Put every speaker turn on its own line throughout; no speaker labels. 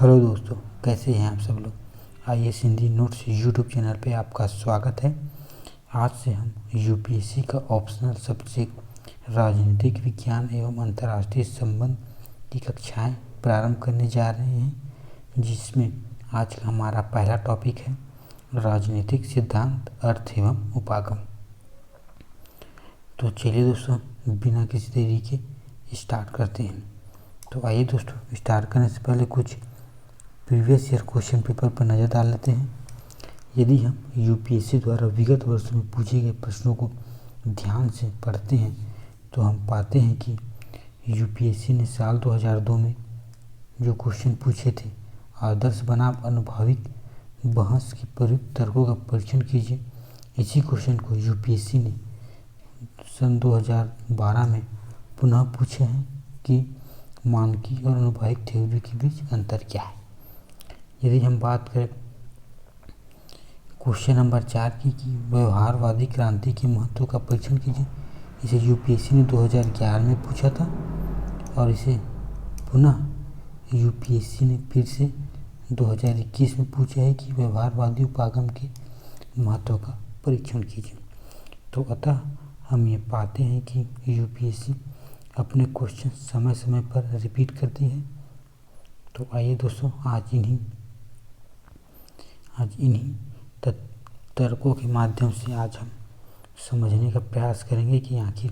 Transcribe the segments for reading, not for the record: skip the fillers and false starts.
Hello दोस्तों, कैसे हैं आप सब लोग। IAS Hindi notes YouTube channel पे आपका स्वागत है। आज से हम यूपीएससी का ऑप्शनल सब्जेक्ट राजनीतिक विज्ञान एवं अंतर्राष्ट्रीय संबंध की कक्षाएं प्रारंभ करने जा रहे हैं, जिसमें आज का हमारा पहला टॉपिक है राजनीतिक सिद्धांत, अर्थ एवं उपागम। तो चलिए दोस्तों, बिना किसी देरी के स्टार्ट करते हैं। तो आइए दोस्तों, स्टार्ट करने से पहले कुछ प्रीवियस ईयर क्वेश्चन पेपर पर नज़र डाल लेते हैं। यदि हम यूपीएससी द्वारा विगत वर्षों में पूछे गए प्रश्नों को ध्यान से पढ़ते हैं तो हम पाते हैं कि यूपीएससी ने साल 2002 में जो क्वेश्चन पूछे थे, आदर्श बनाम अनुभाविक बहस की प्रयुक्त तर्कों का परीक्षण कीजिए, इसी क्वेश्चन को यूपीएससी ने सन 2012 में पुनः पूछे हैं कि मानकी और अनुभाविक थ्योरी के बीच अंतर क्या है। यदि हम बात करें क्वेश्चन नंबर 4 की कि व्यवहारवादी क्रांति के महत्व का परीक्षण कीजिए, इसे यूपीएससी ने 2011 में पूछा था और इसे पुनः यूपीएससी ने फिर से 2021 में पूछा है कि व्यवहारवादी उपागम के महत्व का परीक्षण कीजिए। तो अतः हम ये पाते हैं कि यूपीएससी अपने क्वेश्चन समय समय पर रिपीट करती है। तो आइए दोस्तों, आज इन्हीं तर्कों के माध्यम से आज हम समझने का प्रयास करेंगे कि आखिर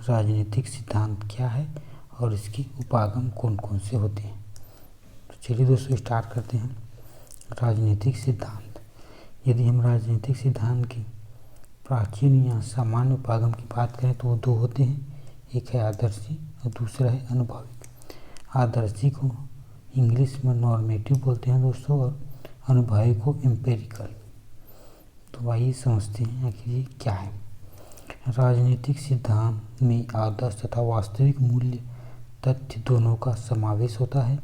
राजनीतिक सिद्धांत क्या है और इसके उपागम कौन कौन से होते हैं। तो चलिए दोस्तों, स्टार्ट करते हैं। राजनीतिक सिद्धांत। यदि हम राजनीतिक सिद्धांत की प्राचीन या सामान्य उपागम की बात करें तो वो दो होते हैं, एक है आदर्शी और दूसरा है अनुभाविक। आदर्शी को इंग्लिश में नॉर्मेटिव बोलते हैं दोस्तों, और अनुभाविक को एम्पेरिकल। तो आइए समझते हैं आखिर ये क्या है। राजनीतिक सिद्धांत में आदर्श तथा वास्तविक मूल्य तथ्य दोनों का समावेश होता है।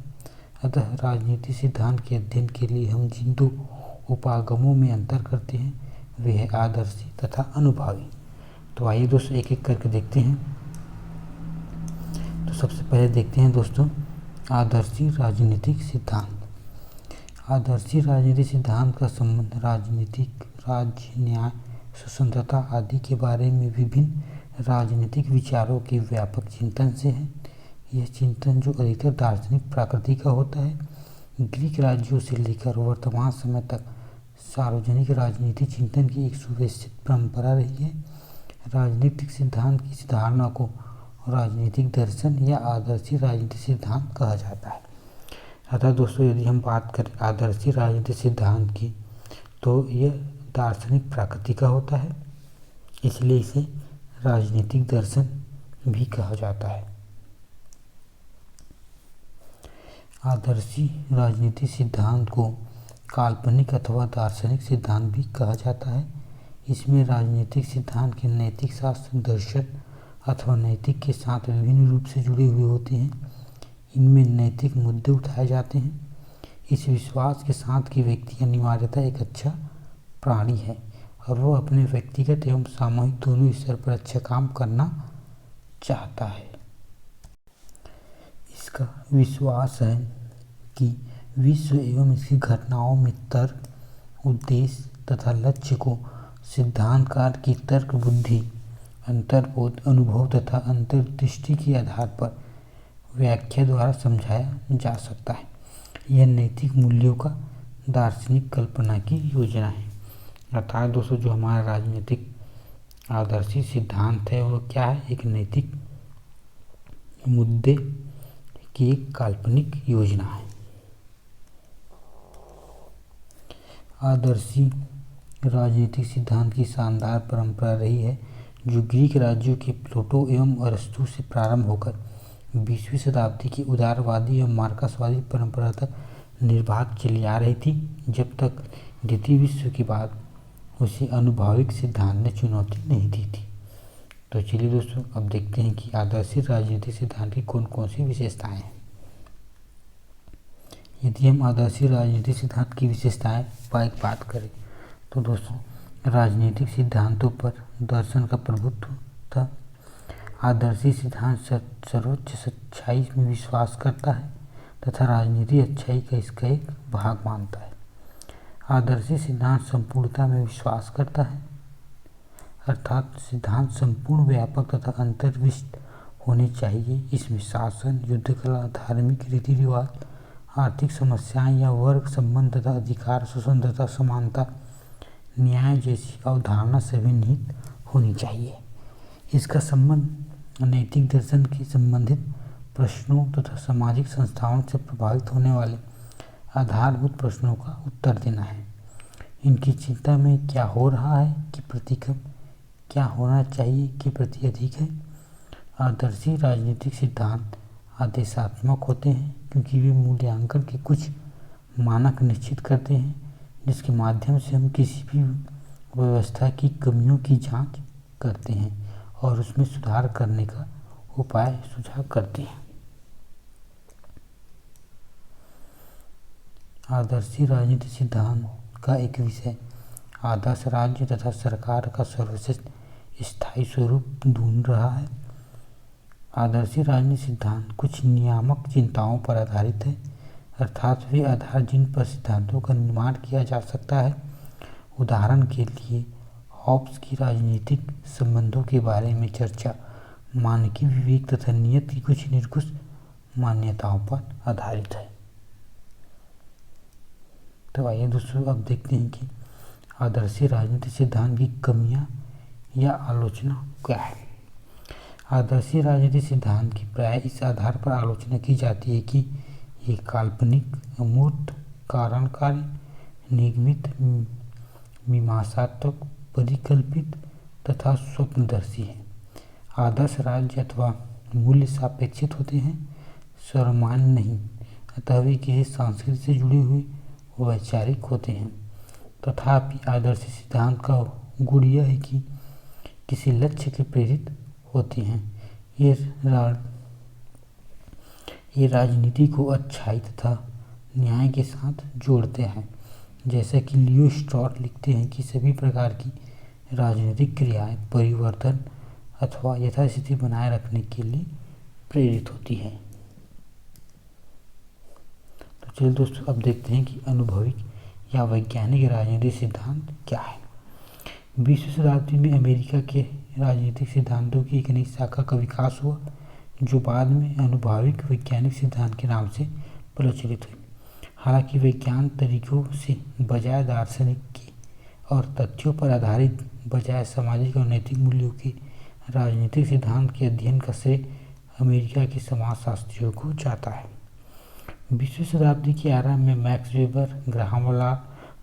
अतः राजनीतिक सिद्धांत के अध्ययन के लिए हम जिन दो उपागमों में अंतर करते हैं वे है आदर्शी तथा अनुभावी। तो आइए दोस्तों, एक एक करके देखते हैं। तो सबसे पहले देखते हैं दोस्तों आदर्शी राजनीतिक सिद्धांत। आदर्शी राजनीतिक सिद्धांत का संबंध राजनीतिक, राज्य, न्याय, स्वतंत्रता आदि के बारे में विभिन्न राजनीतिक विचारों के व्यापक चिंतन से है। यह चिंतन जो अधिकतर दार्शनिक प्रकृति का होता है, ग्रीक राज्यों से लेकर वर्तमान समय तक सार्वजनिक राजनीति चिंतन की एक सुव्यवस्थित परंपरा रही है। राजनीतिक सिद्धांत की इस धारणा को राजनीतिक दर्शन या आदर्शी राजनीतिक सिद्धांत कहा जाता है। अतः दोस्तों, यदि हम बात करें आदर्शी राजनीतिक सिद्धांत की तो यह दार्शनिक प्रकृति का होता है, इसलिए इसे राजनीतिक दर्शन भी कहा जाता है। आदर्शी राजनीतिक सिद्धांत को काल्पनिक अथवा दार्शनिक सिद्धांत भी कहा जाता है। इसमें राजनीतिक सिद्धांत के नैतिक शास्त्र, दर्शन अथवा नैतिक के साथ विभिन्न रूप से जुड़े हुए होते हैं। इनमें नैतिक मुद्दे उठाए जाते हैं। इस विश्वास के साथ कि व्यक्ति अनिवार्यतः एक अच्छा प्राणी है और वह अपने व्यक्तिगत एवं सामूहिक दोनों स्तर पर अच्छा काम करना चाहता है। इसका विश्वास है कि विश्व एवं इसकी घटनाओं में तर्क, उद्देश्य तथा लक्ष्य को सिद्धांतकार की तर्क बुद्धि, अंतर्बोध, अनुभव तथा अंतर्दृष्टि के आधार पर व्याख्या द्वारा समझाया जा सकता है। यह नैतिक मूल्यों का दार्शनिक कल्पना की योजना है। अर्थात दोस्तों, जो हमारा राजनीतिक आदर्शी सिद्धांत है वो क्या है, एक नैतिक मुद्दे की एक काल्पनिक योजना है। आदर्शी राजनीतिक सिद्धांत की शानदार परंपरा रही है, जो ग्रीक राज्यों के प्लेटो एवं अरस्तु से प्रारंभ होकर 20वीं शताब्दी की उदारवादी एवं मार्क्सवादी परंपरा तक निर्बाध चली आ रही थी, जब तक द्वितीय विश्व के बाद उसे अनुभाविक सिद्धांत ने चुनौती नहीं दी थी। तो चलिए दोस्तों, अब देखते हैं कि आदर्शी राजनीतिक सिद्धांत की कौन कौन सी विशेषताएं हैं। यदि हम आदर्शी राजनीतिक सिद्धांत की विशेषताएं पर एक बात करें तो दोस्तों, राजनीतिक सिद्धांतों पर दर्शन का प्रभुत्व था। आदर्शी सिद्धांत सर्वोच्च सच्चाई में विश्वास करता है तथा राजनीति अच्छाई का इसका एक भाग मानता है। आदर्शी सिद्धांत संपूर्णता में विश्वास करता है, अर्थात सिद्धांत संपूर्ण, व्यापक तथा अंतर्विष्ट होने चाहिए। इसमें शासन, युद्ध कला, धार्मिक रीति रिवाज, आर्थिक समस्याएं या वर्ग संबंध तथा अधिकार, स्वतंत्रता, समानता, न्याय जैसी अवधारणा सभी निहित होनी चाहिए। इसका संबंध नैतिक दर्शन के संबंधित प्रश्नों तथा सामाजिक संस्थाओं से प्रभावित होने वाले आधारभूत प्रश्नों का उत्तर देना है। इनकी चिंता में क्या हो रहा है कि प्रतिक्रम क्या होना चाहिए के प्रति अधिक है। आदर्शी राजनीतिक सिद्धांत आदेशात्मक होते हैं क्योंकि वे मूल्यांकन के कुछ मानक निश्चित करते हैं जिसके माध्यम से हम किसी भी व्यवस्था की कमियों की जांच करते हैं और उसमें सुधार करने का उपाय सुझाव करते हैं। आदर्शी राजनीतिक सिद्धांत का एक विषय आदर्श राज्य तथा सरकार का सर्वश्रेष्ठ स्थायी स्वरूप ढूंढ रहा है। आदर्शी राजनीतिक सिद्धांत कुछ नियामक चिंताओं पर आधारित है, अर्थात वे आधार जिन पर सिद्धांतों का निर्माण किया जा सकता है। उदाहरण के लिए हॉब्स की राजनीतिक संबंधों के बारे में चर्चा मानवीय विवेक तथा नियत की कुछ निर्कुश मान्यताओं पर आधारित है। तो आइए दोस्तों अब देखते हैं कि आदर्शी राजनीतिक सिद्धांत की कमियां या आलोचना क्या है। आदर्शी राजनीतिक सिद्धांत की प्राय इस आधार पर आलोचना की जाती है कि ये काल्पनिक, अमूर्त, कारणकारी, निगमित, मीमांसात्मक, परिकल्पित तथा स्वप्नदर्शी है। आदर्श राज्य अथवा मूल्य सापेक्षित होते हैं, सर्वमान्य नहीं, अतः वे किसी संस्कृति से जुड़े हुए वैचारिक होते हैं। तथापि आदर्शी सिद्धांत का गुण यह है कि किसी लक्ष्य के प्रेरित होते हैं। ये राजनीति को अच्छाई तथा न्याय के साथ जोड़ते हैं। जैसा कि लियो स्ट्रॉट लिखते हैं कि सभी प्रकार की राजनीतिक क्रियाएं परिवर्तन अथवा यथास्थिति बनाए रखने के लिए प्रेरित होती हैं। तो चलिए दोस्तों अब देखते हैं कि अनुभविक या वैज्ञानिक राजनीतिक सिद्धांत क्या है। 20वीं शताब्दी में अमेरिका के राजनीतिक सिद्धांतों की एक नई शाखा का विकास हुआ जो बाद में अनुभविक वैज्ञानिक सिद्धांत के नाम से प्रचलित हुई। हालांकि वैज्ञानिक तरीकों से बजाय दार्शनिक के और तथ्यों पर आधारित बजाय सामाजिक और नैतिक मूल्यों के राजनीतिक सिद्धांत के अध्ययन का श्रेय अमेरिका के समाजशास्त्रियों को जाता है। 20वीं शताब्दी के आरंभ में मैक्स वेबर, ग्राहम बेल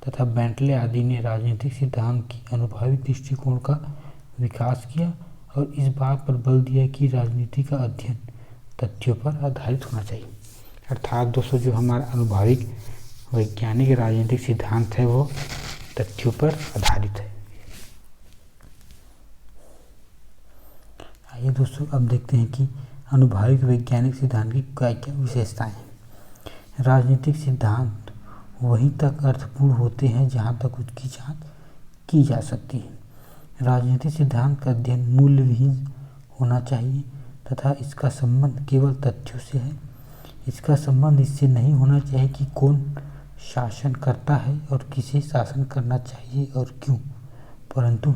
तथा बेंटले आदि ने राजनीतिक सिद्धांत की अनुभविक दृष्टिकोण का विकास किया और इस बात पर बल दिया कि राजनीति का अध्ययन तथ्यों पर आधारित होना चाहिए। अर्थात दोस्तों जो हमारा अनुभविक वैज्ञानिक राजनीतिक सिद्धांत है वो तथ्यों पर आधारित है। आइए दोस्तों अब देखते हैं कि अनुभविक वैज्ञानिक सिद्धांत की क्या क्या विशेषताएं हैं। राजनीतिक सिद्धांत वहीं तक अर्थपूर्ण होते हैं जहाँ तक उसकी जांच की जा सकती है। राजनीतिक सिद्धांत का अध्ययन मूल्यविहीन होना चाहिए तथा इसका संबंध केवल तथ्यों से है। इसका संबंध इससे नहीं होना चाहिए कि कौन शासन करता है और किसे शासन करना चाहिए और क्यों, परंतु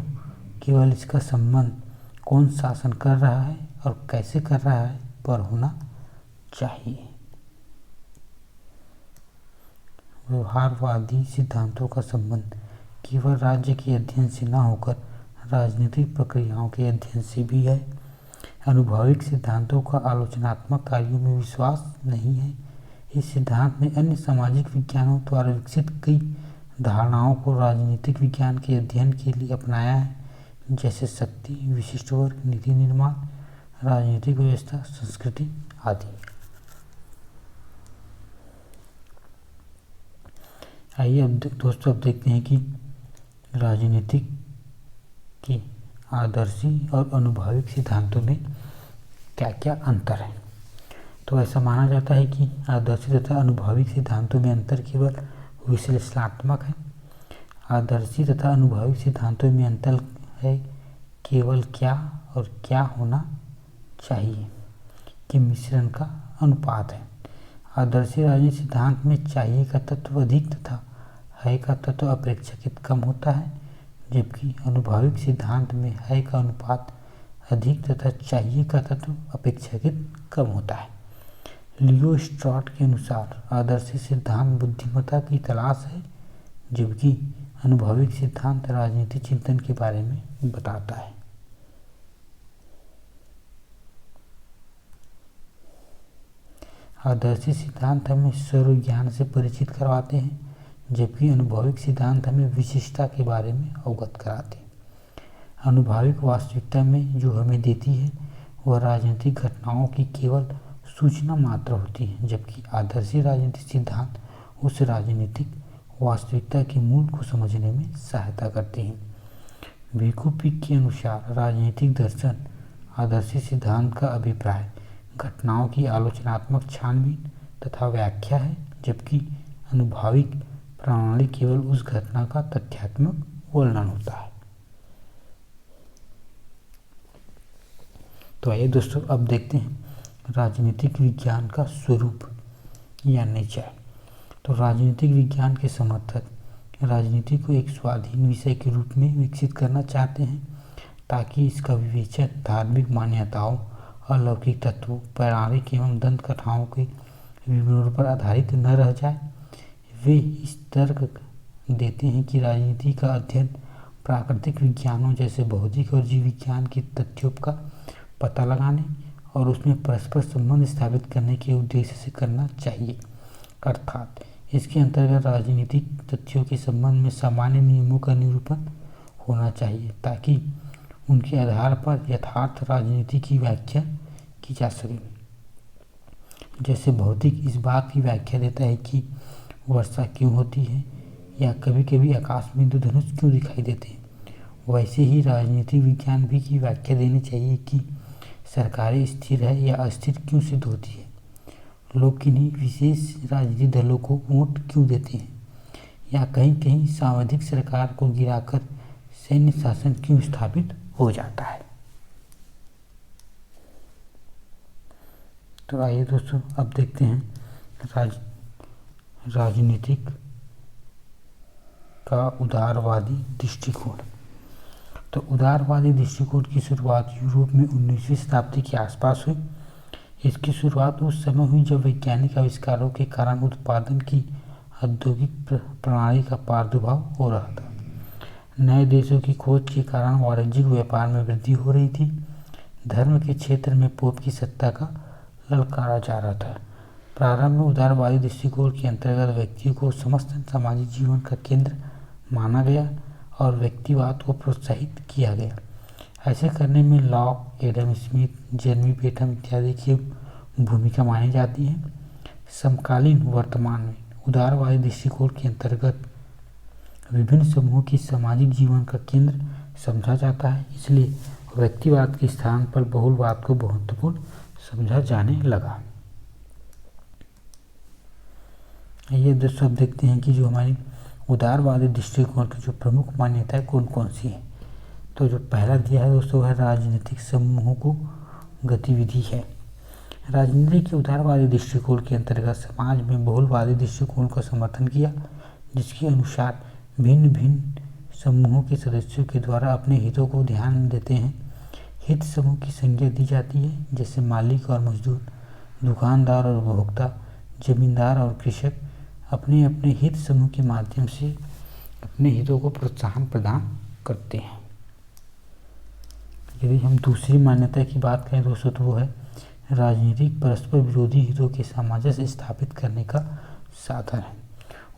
केवल इसका संबंध कौन शासन कर रहा है और कैसे कर रहा है पर होना चाहिए। व्यवहारवादी सिद्धांतों का संबंध केवल राज्य के अध्ययन से न होकर राजनीतिक प्रक्रियाओं के अध्ययन से भी है। अनुभविक सिद्धांतों का आलोचनात्मक कार्यों में विश्वास नहीं है। इस सिद्धांत ने अन्य सामाजिक विज्ञानों द्वारा विकसित कई धारणाओं को राजनीतिक विज्ञान के अध्ययन के लिए अपनाया है, जैसे शक्ति, विशिष्ट वर्ग, नीति निर्माण, राजनीतिक व्यवस्था, संस्कृति आदि। आइए अब दोस्तों अब देखते हैं कि राजनीतिक के आदर्शी और अनुभविक सिद्धांतों में क्या क्या अंतर है। तो ऐसा माना जाता है कि आदर्शी तथा अनुभविक सिद्धांतों में अंतर केवल विश्लेषणात्मक है। आदर्शी तथा अनुभविक सिद्धांतों में अंतर है केवल क्या और क्या होना चाहिए के मिश्रण का अनुपात है। आदर्शी राजनीति सिद्धांत में चाहिए का तत्व अधिक तथा है का तत्व अपेक्षाकृत कम होता है, जबकि अनुभाविक सिद्धांत में है का अनुपात अधिक तथा चाहिए का तत्व अपेक्षाकृत कम होता है। लियो स्ट्रॉट के अनुसार आदर्शी सिद्धांत बुद्धिमत्ता की तलाश है, जबकि अनुभाविक सिद्धांत राजनीतिक चिंतन के बारे में बताता है। आदर्शी सिद्धांत हमें सर्व ज्ञान से परिचित करवाते हैं, जबकि अनुभाविक सिद्धांत हमें विशिष्टता के बारे में अवगत कराते हैं। अनुभाविक वास्तविकता में जो हमें देती है वह राजनीतिक घटनाओं की केवल सूचना मात्र होती है, जबकि आदर्शी राजनीतिक सिद्धांत उस राजनीतिक वास्तविकता के मूल को समझने में सहायता करते हैं। वीको पिक के अनुसार राजनीतिक दर्शन आदर्शी सिद्धांत का अभिप्राय घटनाओं की आलोचनात्मक छानबीन तथा व्याख्या है, जबकि अनुभाविक प्रणाली केवल उस घटना का तथ्यात्मक वर्णन होता है। तो आइए दोस्तों अब देखते हैं राजनीतिक विज्ञान का स्वरूप या नेचर। तो राजनीतिक विज्ञान के समर्थक राजनीति को एक स्वाधीन विषय के रूप में विकसित करना चाहते हैं, ताकि इसका विवेचन धार्मिक मान्यताओं, अलौकिक तत्वों, पौराणिक एवं दंत कथाओं के विवरणों पर आधारित न रह जाए। वे इस तर्क देते हैं कि राजनीति का अध्ययन प्राकृतिक विज्ञानों जैसे भौतिक और जीव विज्ञान के तथ्यों का पता लगाने और उसमें परस्पर संबंध स्थापित करने के उद्देश्य से करना चाहिए। अर्थात इसके अंतर्गत राजनीतिक तथ्यों के संबंध में सामान्य नियमों का निरूपण होना चाहिए, ताकि उनके आधार पर यथार्थ राजनीति की व्याख्या की जा सके। जैसे भौतिक इस बात की व्याख्या देता है कि वर्षा क्यों होती है या कभी कभी आकाश में इंद्रधनुष क्यों दिखाई देते हैं, वैसे ही राजनीतिक विज्ञान भी की व्याख्या देनी चाहिए कि सरकारें स्थिर है या अस्थिर क्यों सिद्ध होती है, लोग किन्हीं विशेष राजनीतिक दलों को वोट क्यों देते हैं, या कहीं कहीं सांविधिक सरकार को गिराकर सैन्य शासन क्यों स्थापित हो जाता है। तो आइए दोस्तों अब देखते हैं राजनीतिक का उदारवादी दृष्टिकोण। तो उदारवादी दृष्टिकोण की शुरुआत यूरोप में 19वीं शताब्दी के आसपास हुई। इसकी शुरुआत उस समय हुई जब वैज्ञानिक आविष्कारों के कारण उत्पादन की औद्योगिक प्रणाली का प्रादुर्भाव हो रहा था। नए देशों की खोज के कारण वाणिज्यिक व्यापार में वृद्धि हो रही थी। धर्म के क्षेत्र में पोप की सत्ता का ललकारा जा रहा था। प्रारंभ में उदारवादी दृष्टिकोण के अंतर्गत व्यक्ति को समस्त सामाजिक जीवन का केंद्र माना गया और व्यक्तिवाद को प्रोत्साहित किया गया। ऐसे करने में lock, Adam Smith, Jeremy Bentham इत्यादि की भूमिका मानी जाती है। समकालीन वर्तमान में उदारवादी दृष्टिकोण के अंतर्गत विभिन्न समूहों की सामाजिक जीवन का केंद्र समझा जाता है, इसलिए व्यक्तिवाद के स्थान पर बहुलवाद को महत्वपूर्ण समझा जाने लगा। ये दोस्तों अब देखते हैं कि जो हमारी उदारवादी दृष्टिकोण की जो प्रमुख मान्यताएं कौन कौन सी हैं। तो जो पहला दिया है दोस्तों वह राजनीतिक समूहों को गतिविधि है। राजनीति के उदारवादी दृष्टिकोण के अंतर्गत समाज में बहुलवादी दृष्टिकोण का समर्थन किया, जिसके अनुसार भिन्न भिन्न समूहों के सदस्यों के द्वारा अपने हितों को ध्यान में देते हैं। हित समूह की संज्ञा दी जाती है, जैसे मालिक और मजदूर, दुकानदार और उपभोक्ता, जमींदार और कृषक अपने अपने हित समूह के माध्यम से अपने हितों को प्रोत्साहन प्रदान करते हैं। यदि हम दूसरी मान्यता की बात करें दोस्तों तो वो है राजनीतिक परस्पर विरोधी हितों के सामंजस्य स्थापित करने का साधन है।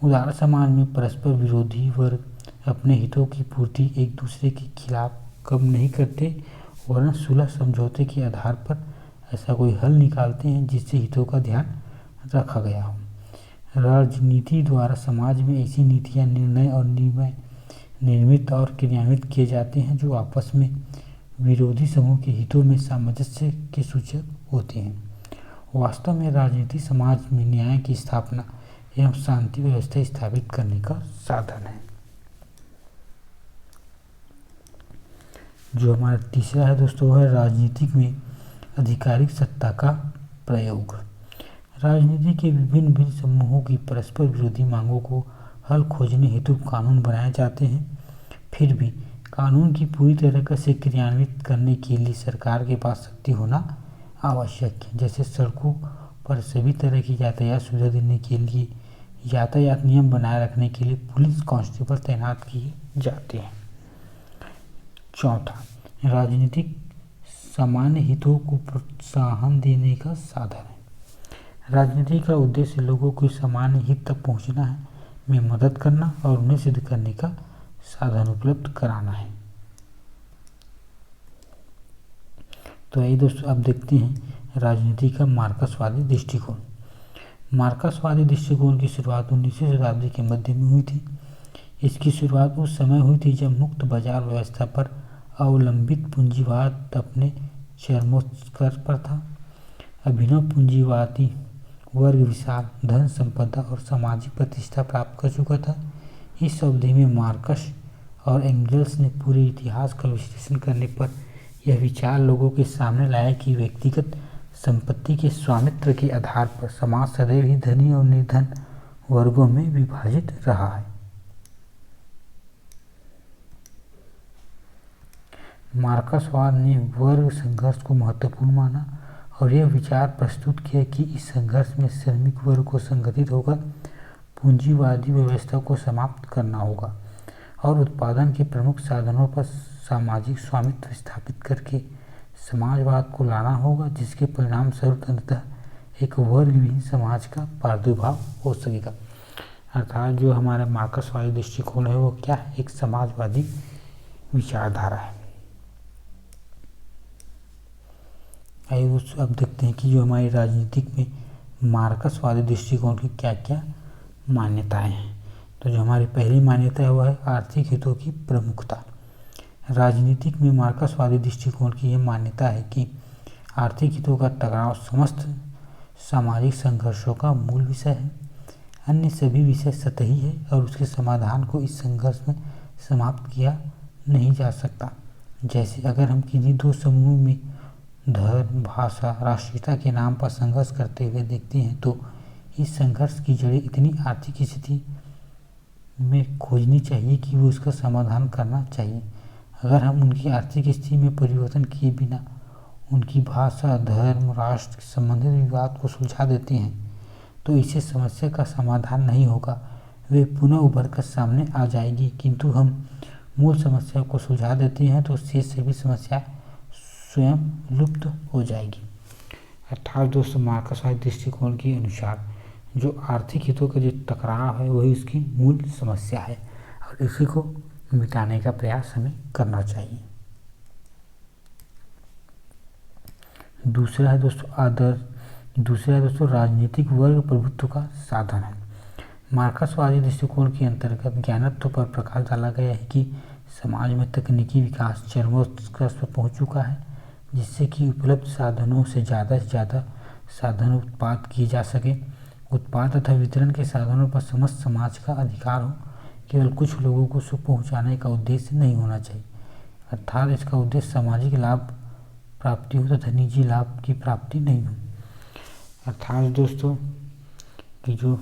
उदार समाज में परस्पर विरोधी वर्ग अपने हितों की पूर्ति एक दूसरे के खिलाफ कम नहीं करते, वरन सुलह समझौते के आधार पर ऐसा कोई हल निकालते हैं जिससे हितों का ध्यान रखा गया हो। राजनीति द्वारा समाज में ऐसी नीतियाँ, निर्णय और नियम निर्मित और क्रियान्वित किए जाते हैं जो आपस में विरोधी समूह के हितों में सामंजस्य के सूचक होते हैं। वास्तव में राजनीति समाज में न्याय की स्थापना एवं शांति व्यवस्था स्थापित करने का साधन है। जो हमारा तीसरा है दोस्तों वह है राजनीतिक में आधिकारिक सत्ता का प्रयोग। राजनीति के विभिन्न भिन्न समूहों की परस्पर विरोधी मांगों को हल खोजने हेतु कानून बनाए जाते हैं। फिर भी कानून की पूरी तरह से क्रियान्वित करने के लिए सरकार के पास शक्ति होना आवश्यक है। जैसे सड़कों पर सभी तरह की यातायात सुविधा देने के लिए, यातायात नियम बनाए रखने के लिए पुलिस कांस्टेबल तैनात किए जाते हैं। चौथा, राजनीतिक सामान्य हितों को प्रोत्साहन देने का साधन है। राजनीति का उद्देश्य लोगों को सामान्य हित तक पहुंचना है, में मदद करना और उन्हें सिद्ध करने का साधन उपलब्ध कराना है। तो आइए दोस्तों अब देखते हैं राजनीति का मार्क्सवादी दृष्टिकोण। मार्क्सवादी दृष्टिकोण की शुरुआत 19वीं शताब्दी के मध्य में हुई थी। इसकी शुरुआत उस समय हुई थी जब मुक्त बाजार व्यवस्था पर अवलंबित पूंजीवाद अपने चरमोत्कर्ष पर था। अभिनव पूंजीवादी वर्ग विशाल धन संपदा और सामाजिक प्रतिष्ठा प्राप्त कर चुका था। इस अवधि में मार्क्स और एंगल्स ने पूरे इतिहास का विश्लेषण करने पर यह विचार लोगों के सामने लाया कि व्यक्तिगत संपत्ति के स्वामित्व के आधार पर समाज सदैव ही धनी और निर्धन वर्गों में विभाजित रहा है। मार्क्सवाद ने वर्ग संघर्ष को महत्वपूर्ण माना और यह विचार प्रस्तुत किया कि इस संघर्ष में श्रमिक वर्ग को संगठित होकर पूंजीवादी व्यवस्था को समाप्त करना होगा और उत्पादन के प्रमुख साधनों पर सामाजिक स्वामित्व स्थापित करके समाजवाद को लाना होगा, जिसके परिणाम स्वरूप अंततः एक वर्गविहीन समाज का प्रादुर्भाव हो सकेगा। अर्थात जो हमारा मार्क्सवादी दृष्टिकोण है वो क्या है, एक समाजवादी विचारधारा है। आइए दोस्तों अब देखते हैं कि जो हमारी राजनीतिक में मार्क्सवादी दृष्टिकोण की क्या क्या मान्यताएं हैं। तो जो हमारी पहली मान्यता है वह है आर्थिक हितों की प्रमुखता। राजनीतिक में मार्क्सवादी दृष्टिकोण की यह मान्यता है कि आर्थिक हितों का टकराव समस्त सामाजिक संघर्षों का मूल विषय है। अन्य सभी विषय सतही है और उसके समाधान को इस संघर्ष में समाप्त किया नहीं जा सकता। जैसे अगर हम किसी दो समूह में धर्म, भाषा, राष्ट्रीयता के नाम पर संघर्ष करते हुए देखते हैं तो इस संघर्ष की जड़ें इतनी आर्थिक स्थिति में खोजनी चाहिए कि वो इसका समाधान करना चाहिए। अगर हम उनकी आर्थिक स्थिति में परिवर्तन किए बिना उनकी भाषा, धर्म, राष्ट्र से संबंधित विवाद को सुलझा देते हैं तो इससे समस्या का समाधान नहीं होगा, वे पुनः उभर कर सामने आ जाएगी। किंतु हम मूल समस्या को सुलझा देते हैं तो शेष सभी समस्या स्वयं लुप्त हो जाएगी। अर्थात दोस्तों मार्क्सवादी दृष्टिकोण के अनुसार जो आर्थिक हितों का जो टकराव है वही उसकी मूल समस्या है और इसी को मिटाने का प्रयास हमें करना चाहिए। दूसरा है दोस्तों राजनीतिक वर्ग प्रभुत्व का साधन है। मार्क्सवादी दृष्टिकोण के अंतर्गत ज्ञानत्व पर प्रकाश डाला गया है कि समाज में तकनीकी विकास चरमोत्कर्ष पर पहुंच चुका है, जिससे कि उपलब्ध साधनों से ज़्यादा साधन उत्पाद किए जा सके। उत्पाद तथा वितरण के साधनों पर समस्त समाज का अधिकार हो, केवल कुछ लोगों को सुख पहुंचाने का उद्देश्य नहीं होना चाहिए। अर्थात इसका उद्देश्य सामाजिक लाभ प्राप्ति हो तथा निजी लाभ की प्राप्ति नहीं हो। अर्थात दोस्तों कि जो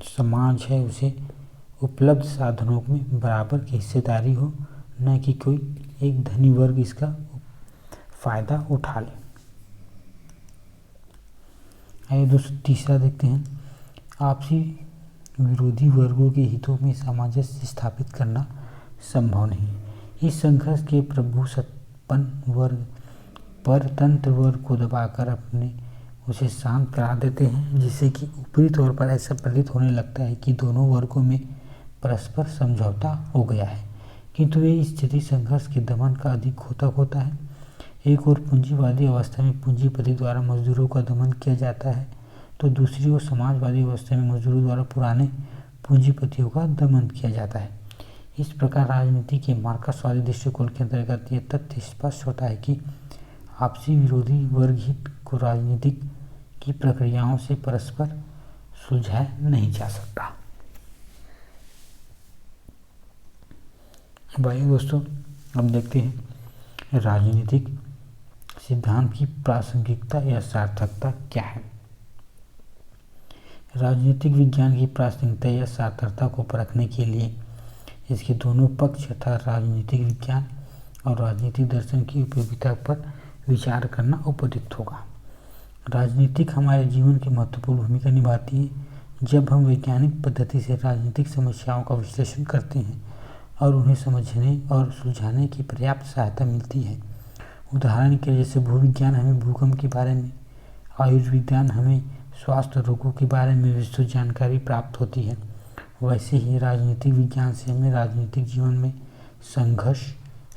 समाज है उसे उपलब्ध साधनों में बराबर की हिस्सेदारी हो, न कि कोई एक धनी वर्ग इसका फायदा उठा ले। आइए दोस्तों तीसरा देखते हैं, आपसी विरोधी वर्गों के हितों में सामंजस्य स्थापित करना संभव नहीं। इस संघर्ष के प्रभुसत्तापन्न वर्ग परतंत्र वर्ग को दबाकर अपने उसे शांत करा देते हैं, जिससे कि ऊपरी तौर पर ऐसा प्रतीत होने लगता है कि दोनों वर्गों में परस्पर समझौता हो गया है, किंतु ये स्थिति संघर्ष के दमन का अधिक घातक होता है। एक ओर पूंजीवादी अवस्था में पूंजीपति द्वारा मजदूरों का दमन किया जाता है तो दूसरी ओर समाजवादी अवस्था में मजदूरों द्वारा पुराने पूंजीपतियों का दमन किया जाता है। इस प्रकार राजनीति के मार्क्सवादी दृष्टिकोण के अंतर्गत यह तथ्य स्पष्ट होता है कि आपसी विरोधी वर्ग हित को राजनीतिक की प्रक्रियाओं से परस्पर सुलझाया नहीं जा सकता। भाई दोस्तों अब देखते हैं राजनीतिक सिद्धांत की प्रासंगिकता या सार्थकता क्या है। राजनीतिक विज्ञान की प्रासंगिकता या सार्थकता को परखने के लिए इसके दोनों पक्ष अर्थात राजनीतिक विज्ञान और राजनीतिक दर्शन की उपयोगिता पर विचार करना उपयुक्त होगा। राजनीतिक हमारे जीवन की महत्वपूर्ण भूमिका निभाती है। जब हम वैज्ञानिक पद्धति से राजनीतिक समस्याओं का विश्लेषण करते हैं और उन्हें समझने और सुलझाने की पर्याप्त सहायता मिलती है। उदाहरण के लिए जैसे भूविज्ञान हमें भूकंप के बारे में, आयुर्विज्ञान हमें स्वास्थ्य रोगों के बारे में विस्तृत जानकारी प्राप्त होती है, वैसे ही राजनीतिक विज्ञान से हमें राजनीतिक जीवन में संघर्ष,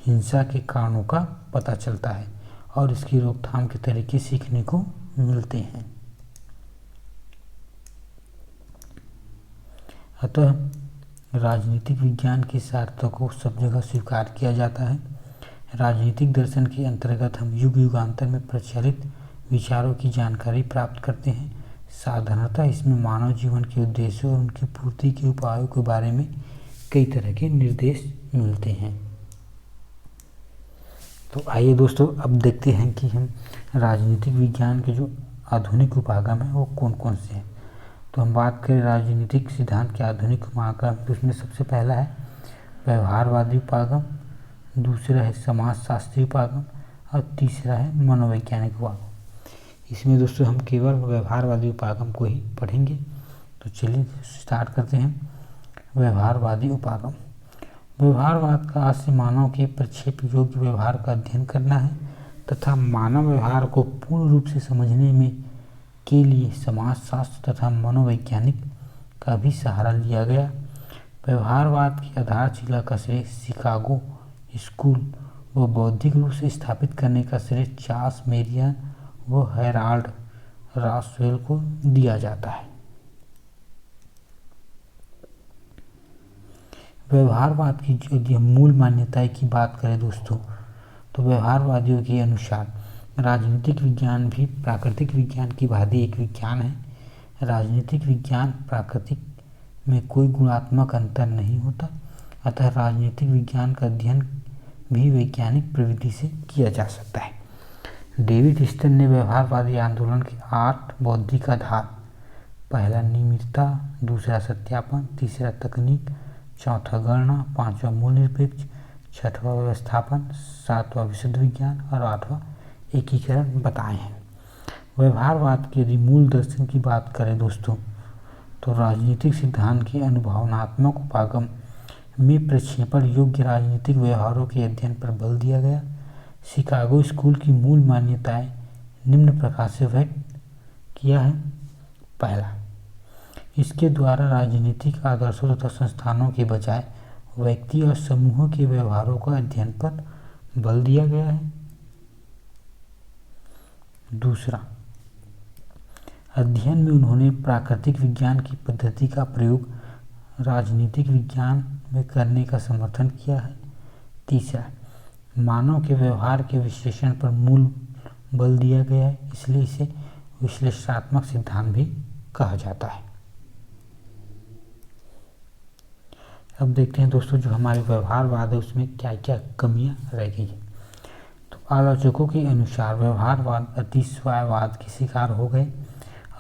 हिंसा के कारणों का पता चलता है और इसकी रोकथाम के तरीके सीखने को मिलते हैं। अतः राजनीतिक विज्ञान की सार्थकता को सब जगह स्वीकार किया जाता है। राजनीतिक दर्शन के अंतर्गत हम युग युगांतर में प्रचलित विचारों की जानकारी प्राप्त करते हैं। साधारणतः इसमें मानव जीवन के उद्देश्यों और उनकी पूर्ति के उपायों के बारे में कई तरह के निर्देश मिलते हैं। तो आइए दोस्तों अब देखते हैं कि हम राजनीतिक विज्ञान के जो आधुनिक उपागम हैं वो कौन कौन से हैं। तो हम बात करें राजनीतिक सिद्धांत के आधुनिक उपागम, तो उसमें सबसे पहला है व्यवहारवादी उपागम, दूसरा है समाजशास्त्री उपागम और तीसरा है मनोवैज्ञानिक उपागम। इसमें दोस्तों हम केवल व्यवहारवादी उपागम को ही पढ़ेंगे। तो चलिए स्टार्ट करते हैं। व्यवहारवादी उपागम। व्यवहारवाद का आशय मानव के प्रक्षेप योग्य व्यवहार का अध्ययन करना है तथा मानव व्यवहार को पूर्ण रूप से समझने में के लिए समाजशास्त्र तथा मनोवैज्ञानिक का भी सहारा लिया गया। व्यवहारवाद की आधारशिला का श्रेय शिकागो स्कूल व बौद्धिक रूप से स्थापित करने का श्रेय चार्ल्स मेरियन व हेराल्ड रासवेल को दिया जाता है। व्यवहारवाद की जो मूल मान्यताएं की बात करें दोस्तों, तो व्यवहारवादियों के अनुसार राजनीतिक विज्ञान भी प्राकृतिक विज्ञान की भांति एक विज्ञान है। राजनीतिक विज्ञान प्राकृतिक में कोई गुणात्मक अंतर नहीं होता, अतः राजनीतिक विज्ञान का अध्ययन भी वैज्ञानिक प्रविधि से किया जा सकता है। डेविड स्टर्न ने व्यवहारवादी आंदोलन के 8 बौद्धिक आधार, पहला नियमितता, दूसरा सत्यापन, तीसरा तकनीक, चौथा गणना, पांचवा मूल निरपेक्ष, छठवां व्यवस्थापन, सातवां विशुद्ध विज्ञान और आठवां एकीकरण बताए हैं। व्यवहारवाद के यदि मूल दर्शन की बात करें दोस्तों, तो राजनीतिक सिद्धांत के अनुभवनात्मक उपागम में प्रक्षेपण योग्य राजनीतिक व्यवहारों के अध्ययन पर बल दिया गया। शिकागो स्कूल की मूल मान्यताएं निम्न प्रकार से व्यक्त किया है। पहला, इसके द्वारा राजनीतिक आदर्शों तथा संस्थानों के बजाय व्यक्ति और समूहों के व्यवहारों का अध्ययन पर बल दिया गया है। दूसरा, अध्ययन में उन्होंने प्राकृतिक विज्ञान की पद्धति का प्रयोग राजनीतिक विज्ञान में करने का समर्थन किया है। तीसरा, मानव के व्यवहार के विश्लेषण पर मूल बल दिया गया है, इसलिए इसे विश्लेषणात्मक सिद्धांत भी कहा जाता है। अब देखते हैं दोस्तों जो हमारे व्यवहारवाद है उसमें क्या क्या कमियां रह गई हैं। तो आलोचकों के अनुसार व्यवहारवाद अतिशयवाद के शिकार हो गए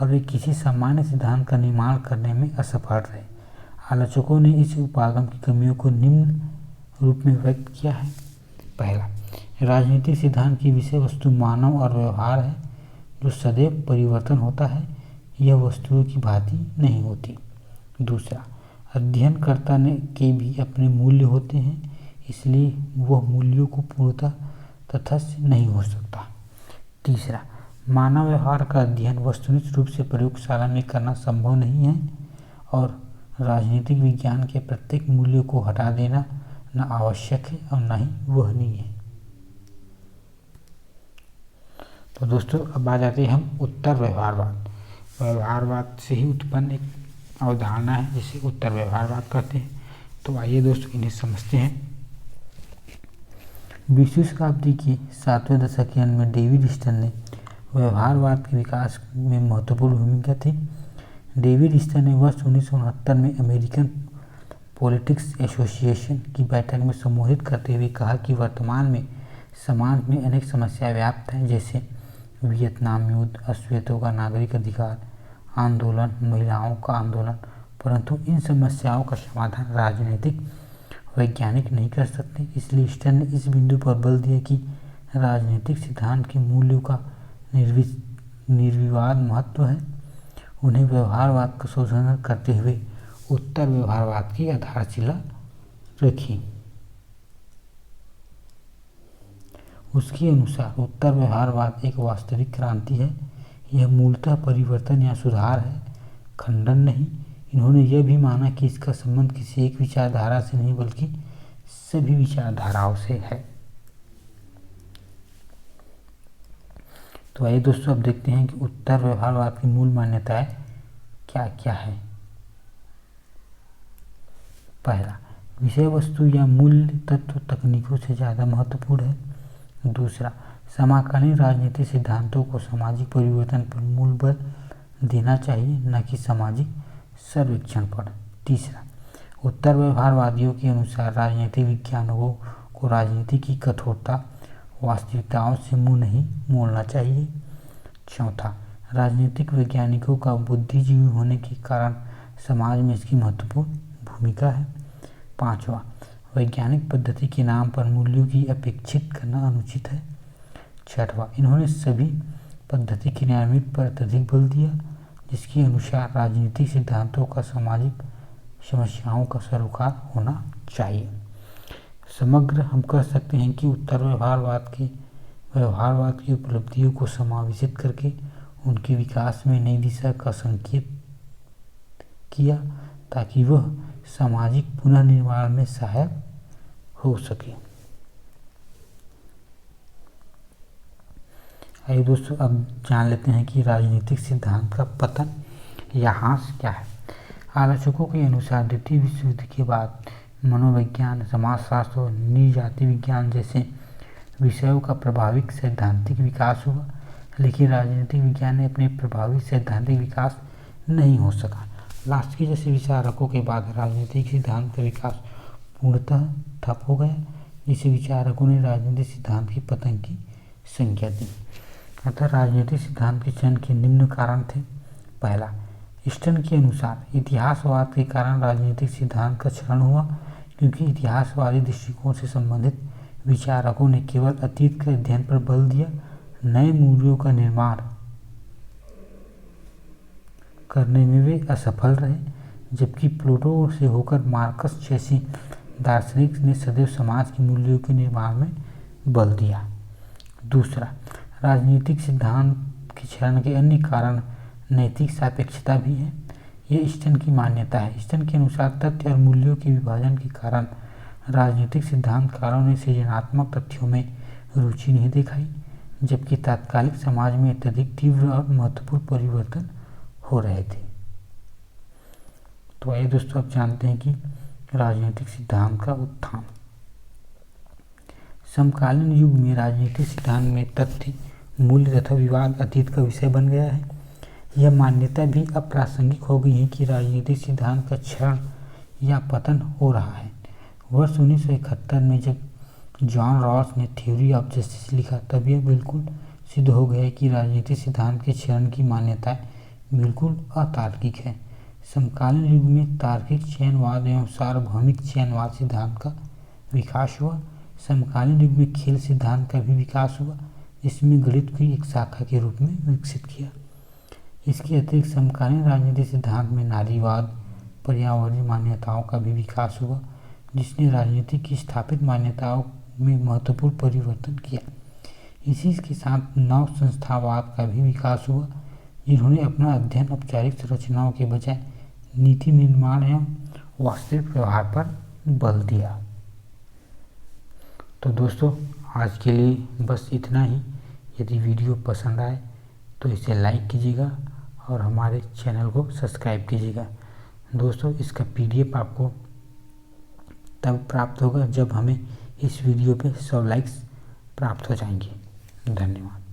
और वे किसी सामान्य सिद्धांत का निर्माण करने में असफल रहे। आलोचकों ने इस उपागम की कमियों को निम्न रूप में व्यक्त किया है। पहला, राजनीतिक सिद्धांत की विषय वस्तु मानव और व्यवहार है जो सदैव परिवर्तन होता है, यह वस्तुओं की भांति नहीं होती। दूसरा, अध्ययनकर्ता के भी अपने मूल्य होते हैं, इसलिए वह मूल्यों को पूर्णतः तटस्थ नहीं हो सकता। तीसरा, मानव व्यवहार का अध्ययन वस्तुनिष्ठ रूप से प्रयोगशाला में करना संभव नहीं है और राजनीतिक विज्ञान के प्रत्येक मूल्य को हटा देना न आवश्यक है और न ही वहनीय है। तो दोस्तों अब आ जाते हैं हम उत्तर व्यवहारवाद। व्यवहारवाद से ही उत्पन्न एक अवधारणा है जिसे उत्तर व्यवहारवाद कहते हैं। तो आइए दोस्तों इन्हें समझते हैं। 20वीं शताब्दी के 7वें दशक के अंत में डेविड स्टर्न ने व्यवहारवाद के विकास में महत्वपूर्ण भूमिका थी। डेविड स्टर्न ने वर्ष 1969 में अमेरिकन पॉलिटिक्स एसोसिएशन की बैठक में संबोधित करते हुए कहा कि वर्तमान में समाज में अनेक समस्याएं व्याप्त हैं, जैसे वियतनाम युद्ध, अश्वेतों का नागरिक अधिकार, आंदोलन, महिलाओं का आंदोलन, परंतु इन समस्याओं का समाधान राजनीतिक वैज्ञानिक नहीं कर सकते। इसलिए स्टर्न ने इस बिंदु पर बल दिया कि राजनीतिक सिद्धांत के मूल्यों का निर्विवाद महत्व है। उन्हें व्यवहारवाद का शोधन करते हुए उत्तर व्यवहारवाद की आधारशिला रखी। उसके अनुसार उत्तर व्यवहारवाद एक वास्तविक क्रांति है। यह मूलतः परिवर्तन या सुधार है, खंडन नहीं। इन्होंने यह भी माना कि इसका संबंध किसी एक विचारधारा से नहीं बल्कि सभी विचारधाराओं से है। तो आइए दोस्तों अब देखते हैं कि उत्तर व्यवहारवाद की मूल मान्यताएं क्या क्या है। पहला, विषय वस्तु या मूल्य तत्व तकनीकों से ज़्यादा महत्वपूर्ण है। दूसरा, समकालीन राजनीतिक सिद्धांतों को सामाजिक परिवर्तन पर मूल बल देना चाहिए, न कि सामाजिक सर्वेक्षण पर। तीसरा, उत्तर व्यवहारवादियों के अनुसार राजनीतिक विज्ञानों को राजनीति की कठोरता वास्तविकताओं से मुंह नहीं मोड़ना चाहिए। चौथा, राजनीतिक वैज्ञानिकों का बुद्धिजीवी होने के कारण समाज में इसकी महत्वपूर्ण भूमिका है। पांचवा, वैज्ञानिक पद्धति के नाम पर मूल्यों की अपेक्षित करना अनुचित है। छठवां, इन्होंने सभी पद्धति क्रियान्वित पर अत्यधिक बल दिया, जिसके अनुसार राजनीतिक सिद्धांतों का सामाजिक समस्याओं का सरोकार होना चाहिए। समग्र हम कह सकते हैं कि उत्तर व्यवहारवाद की उपलब्धियों को समावेशित करके उनके विकास में नई दिशा का संकेत किया, ताकि वह सामाजिक पुनर्निर्माण में सहायक हो सके। आइए दोस्तों अब जान लेते हैं कि राजनीतिक सिद्धांत का पतन या ह्रास क्या है। आलोचकों के अनुसार द्वितीय विश्व युद्ध के बाद मनोविज्ञान, समाजशास्त्र और नृजाति विज्ञान जैसे विषयों का प्रभावी सैद्धांतिक विकास हुआ, लेकिन राजनीतिक विज्ञान में अपने प्रभावी सैद्धांतिक विकास नहीं हो सका। लास्की जैसे विचारकों के बाद राजनीतिक सिद्धांत का विकास पूर्णतः ठप हो गया, जिसे विचारकों ने राजनीतिक सिद्धांत के पतन की संज्ञा दी। अतः राजनीतिक सिद्धांत के चयन के निम्न कारण थे। पहला, स्टर्न के अनुसार इतिहासवाद के कारण राजनीतिक सिद्धांत का क्षरण हुआ, क्योंकि इतिहासवादी दृष्टिकोण से संबंधित विचारकों ने केवल अतीत के अध्ययन पर बल दिया, नए मूल्यों का निर्माण करने में वे असफल रहे। जबकि प्लेटो से होकर मार्क्स जैसे दार्शनिक ने सदैव समाज के मूल्यों के निर्माण में बल दिया। दूसरा, राजनीतिक सिद्धांत के क्षरण के अन्य कारण नैतिक सापेक्षता भी है। ये स्टर्न की मान्यता है। स्टर्न के अनुसार तथ्य और मूल्यों के विभाजन के कारण राजनीतिक सिद्धांतकारों ने सृजनात्मक तथ्यों में रुचि नहीं दिखाई, जबकि तात्कालिक समाज में अत्यधिक तीव्र और महत्वपूर्ण परिवर्तन हो रहे थे। तो आइए दोस्तों अब जानते हैं कि राजनीतिक सिद्धांत का उत्थान। समकालीन युग में राजनीतिक सिद्धांत में तथ्य, मूल्य तथा विवाद अतीत का विषय बन गया है। यह मान्यता भी अप्रासंगिक हो गई है कि राजनीतिक सिद्धांत का क्षरण या पतन हो रहा है। वर्ष 1971 में जब जॉन रॉस ने थ्योरी ऑफ जस्टिस लिखा, तब यह बिल्कुल सिद्ध हो गया कि राजनीतिक सिद्धांत के क्षरण की मान्यताएं बिल्कुल अतार्किक है। समकालीन युग में तार्किक चयनवाद एवं सार्वभौमिक चयनवाद सिद्धांत का विकास हुआ। समकालीन युग में खेल सिद्धांत का भी विकास हुआ, जिसमें गणित की एक शाखा के रूप में विकसित किया। इसके अतिरिक्त समकालीन राजनीतिक सिद्धांत में नारीवाद, पर्यावरणीय मान्यताओं का भी विकास हुआ, जिसने राजनीति की स्थापित मान्यताओं में महत्वपूर्ण परिवर्तन किया। इसी के साथ नव संस्थावाद का भी विकास हुआ, जिन्होंने अपना अध्ययन औपचारिक संरचनाओं के बजाय नीति निर्माण एवं वास्तविक व्यवहार पर बल दिया। तो दोस्तों आज के लिए बस इतना ही। यदि वीडियो पसंद आए तो इसे लाइक कीजिएगा और हमारे चैनल को सब्सक्राइब कीजिएगा। दोस्तों इसका PDF आपको तब प्राप्त होगा जब हमें इस वीडियो पे 100 लाइक्स प्राप्त हो जाएंगे। धन्यवाद।